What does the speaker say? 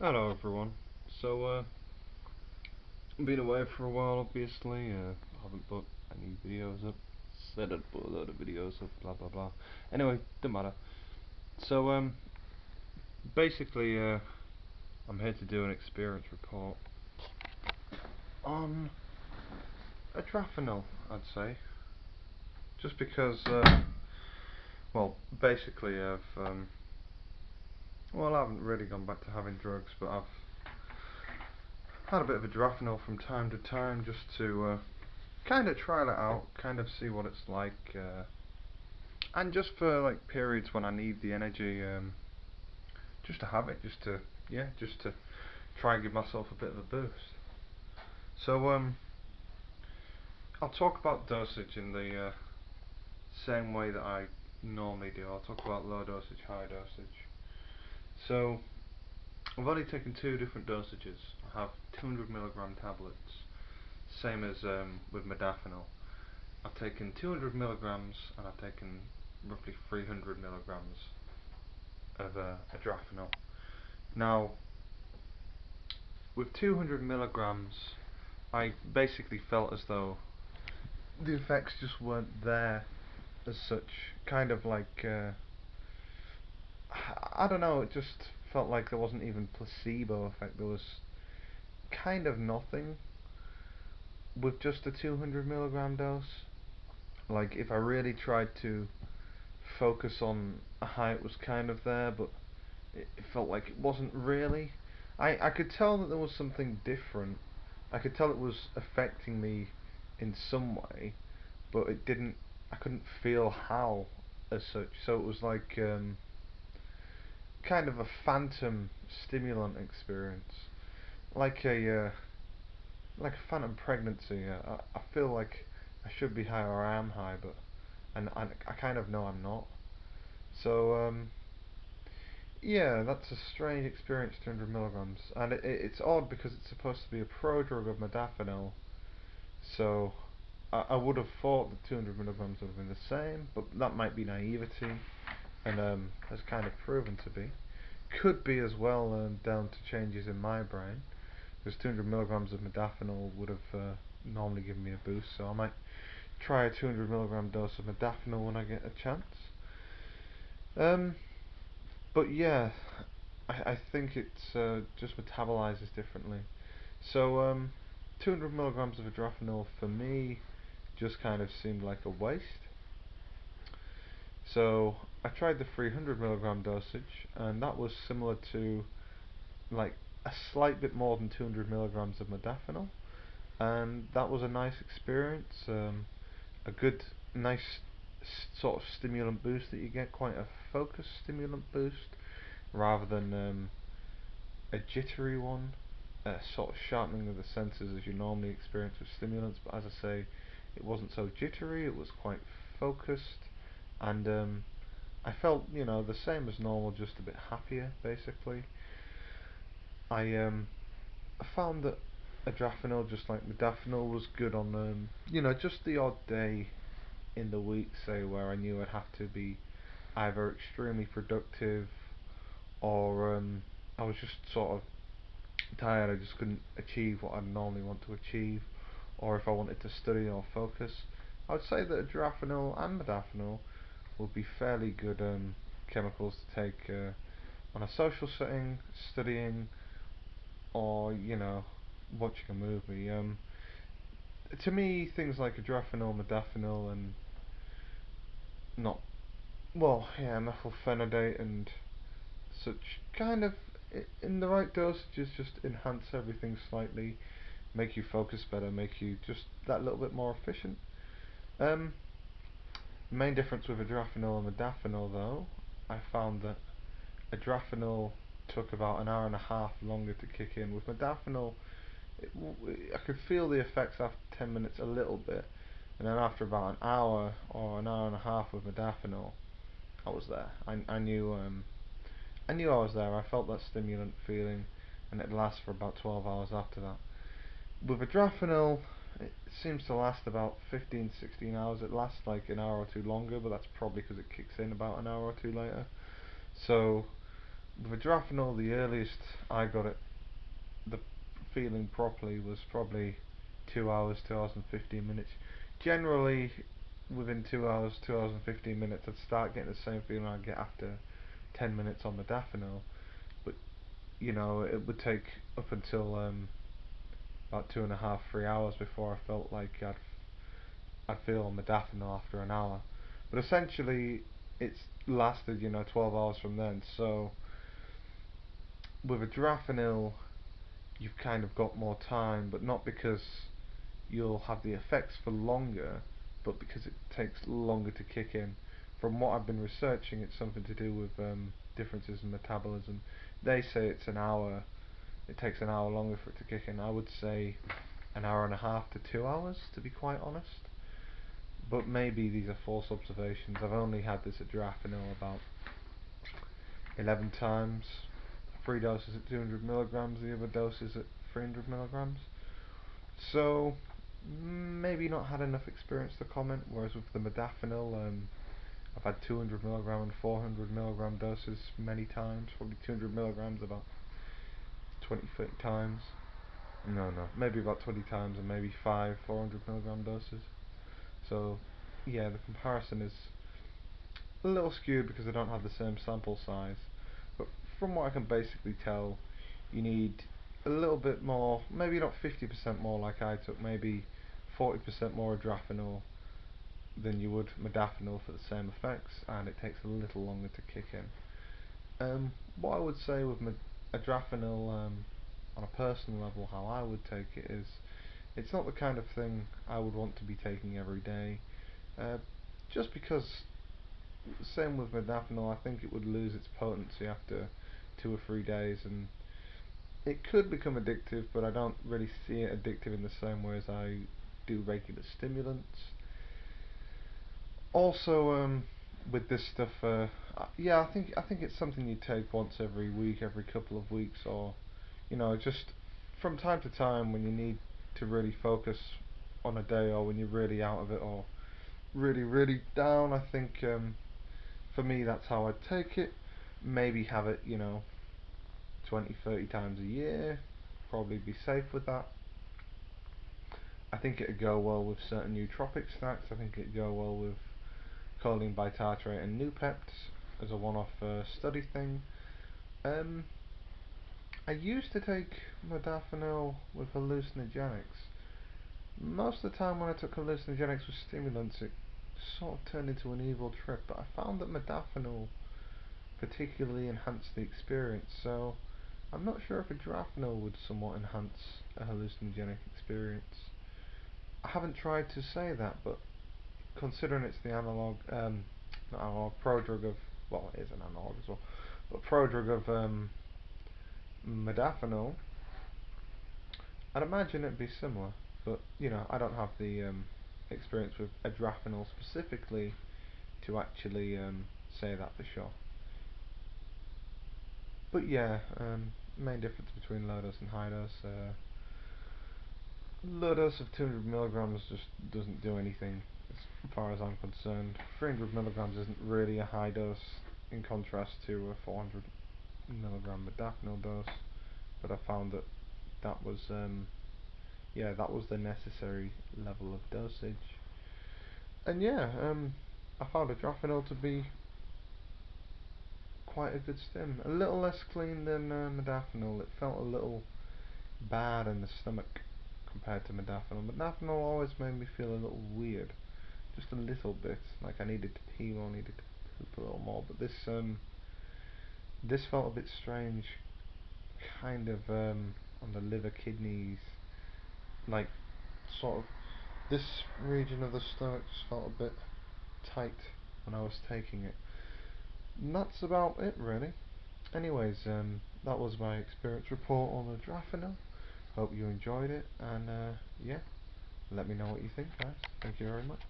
Hello everyone. So, been away for a while obviously, haven't put any videos up, said I'd put a load of videos up, blah blah blah. Anyway, don't matter. So, basically, I'm here to do an experience report on Adrafinil, I'd say. Just because, well, basically I haven't really gone back to having drugs, but I've had a bit of Adrafinil from time to time just to, kind of try it out, kind of see what it's like, and just for like periods when I need the energy, just to have it, just to try and give myself a bit of a boost. So, I'll talk about dosage in the same way that I normally do. I'll talk about low dosage, high dosage. So I've only taken two different dosages. I have 200 milligram tablets, same as with modafinil. I've taken 200 milligrams and I've taken roughly 300 milligrams of adrafinil. Now, with 200 milligrams, I basically felt as though the effects just weren't there as such. Kind of like, I don't know, it just felt like there wasn't even placebo effect. There was kind of nothing with just a 200 milligram dose. Like, if I really tried to focus on how it was kind of there, but it felt like it wasn't really. I could tell that there was something different. I could tell it was affecting me in some way, but it didn't. I couldn't feel how as such. So it was like kind of a phantom stimulant experience, like a phantom pregnancy. I feel like I should be high or I am high, but and I kind of know I'm not. So, yeah, that's a strange experience, 200 milligrams, and it's odd because it's supposed to be a prodrug of modafinil. So I would have thought that 200 milligrams would have been the same, but that might be naivety, and has kind of proven to be. Could be as well down to changes in my brain, because 200 milligrams of modafinil would have normally given me a boost. So I might try a 200 milligram dose of modafinil when I get a chance. Um, but yeah, I think it's just metabolizes differently. So, 200 milligrams of adrafinil for me just kind of seemed like a waste. So I tried the 300 milligram dosage, and that was similar to like a slight bit more than 200 milligrams of modafinil, and that was a nice experience. A good, nice sort of stimulant boost that you get, quite a focused stimulant boost, rather than a jittery one, a sort of sharpening of the senses as you normally experience with stimulants. But as I say, it wasn't so jittery. It was quite focused, and I felt the same as normal, just a bit happier basically. I found that adrafinil, just like modafinil, was good on just the odd day in the week, say, where I knew I'd have to be either extremely productive or I was just sort of tired. I just couldn't achieve what I'd normally want to achieve, or if I wanted to study or focus. I would say that adrafinil and modafinil would be fairly good chemicals to take on a social setting, studying, or watching a movie. To me, things like adrafinil, modafinil, and not yeah, methylphenidate and such kind of in the right dosages just enhance everything slightly, make you focus better, make you just that little bit more efficient. Um, Main difference with adrafinil and modafinil though, I found that adrafinil took about an hour and a half longer to kick in. With modafinil, I could feel the effects after 10 minutes a little bit, and then after about an hour or an hour and a half with modafinil, I was there. I knew I was there. I felt that stimulant feeling, and it lasts for about 12 hours after that. With adrafinil, it seems to last about 15, 16 hours. It lasts like an hour or two longer, but that's probably because it kicks in about an hour or two later. So With adrafinil, the earliest I got it, the feeling properly was probably 2 hours, 2 hours and 15 minutes. Generally, within 2 hours, 2 hours and 15 minutes, I'd start getting the same feeling I get after 10 minutes on modafinil. But it would take up until about 2.5, 3 hours before I felt like I'd feel modafinil after an hour. But essentially, it's lasted 12 hours from then. So with adrafinil, you've kind of got more time, but not because you'll have the effects for longer, but because it takes longer to kick in. From what I've been researching, it's something to do with differences in metabolism. They say it's an hour. It takes an hour longer for it to kick in. I would say an hour and a half to 2 hours, to be quite honest. But maybe these are false observations. I've only had this at adrafinil about 11 times. 3 doses at 200 milligrams, the other doses at 300 milligrams. So maybe not had enough experience to comment. Whereas with the modafinil, I've had 200 milligram and 400 milligram doses many times. Probably 200 milligrams about 20, 30 times. No, maybe about 20 times, and maybe 400 milligram doses. So yeah, the comparison is a little skewed because I don't have the same sample size. But from what I can basically tell, you need a little bit more, maybe not 50% more like I took, maybe 40% more adrafinil than you would modafinil for the same effects, and it takes a little longer to kick in. What I would say with adrafinil, on a personal level, how I would take it is, it's not the kind of thing I would want to be taking every day. Just because, same with modafinil, I think it would lose its potency after 2 or 3 days, and it could become addictive, but I don't really see it addictive in the same way as I do regular stimulants. Also, with this stuff, yeah, I think it's something you take once every week, every couple of weeks, or just from time to time when you need to really focus on a day, or when you're really out of it, or really, really down. I think for me, that's how I'd take it. Maybe have it, 20, 30 times a year. Probably be safe with that. I think it'd go well with certain nootropic snacks. I think it'd go well with choline bitartrate and Noopept as a one-off study thing. Um, I used to take modafinil with hallucinogenics. Most of the time when I took hallucinogenics with stimulants, it sort of turned into an evil trip. But I found that modafinil particularly enhanced the experience. So I'm not sure if adrafinil would somewhat enhance a hallucinogenic experience. I haven't tried to say that, but considering it's the analog, not analog, prodrug of, well, it is an analog as well, but prodrug of modafinil, I'd imagine it'd be similar. But I don't have the experience with adrafinil specifically to actually say that for sure. But yeah, main difference between low dose and high dose. Low dose of 200 milligrams just doesn't do anything as far as I'm concerned. 300 milligrams isn't really a high dose in contrast to a 400 milligram modafinil dose, but I found that that was yeah, that was the necessary level of dosage. And yeah, I found adrafinil to be quite a good stim. A little less clean than modafinil. It felt a little bad in the stomach compared to modafinil. Modafinil always made me feel a little weird, just a little bit, like I needed to pee more, needed to poop a little more. But this felt a bit strange, kind of on the liver, kidneys, like sort of this region of the stomach just felt a bit tight when I was taking it. And that's about it really. Anyways, that was my experience report on the adrafinil. Hope you enjoyed it, and yeah, let me know what you think, guys. Thank you very much.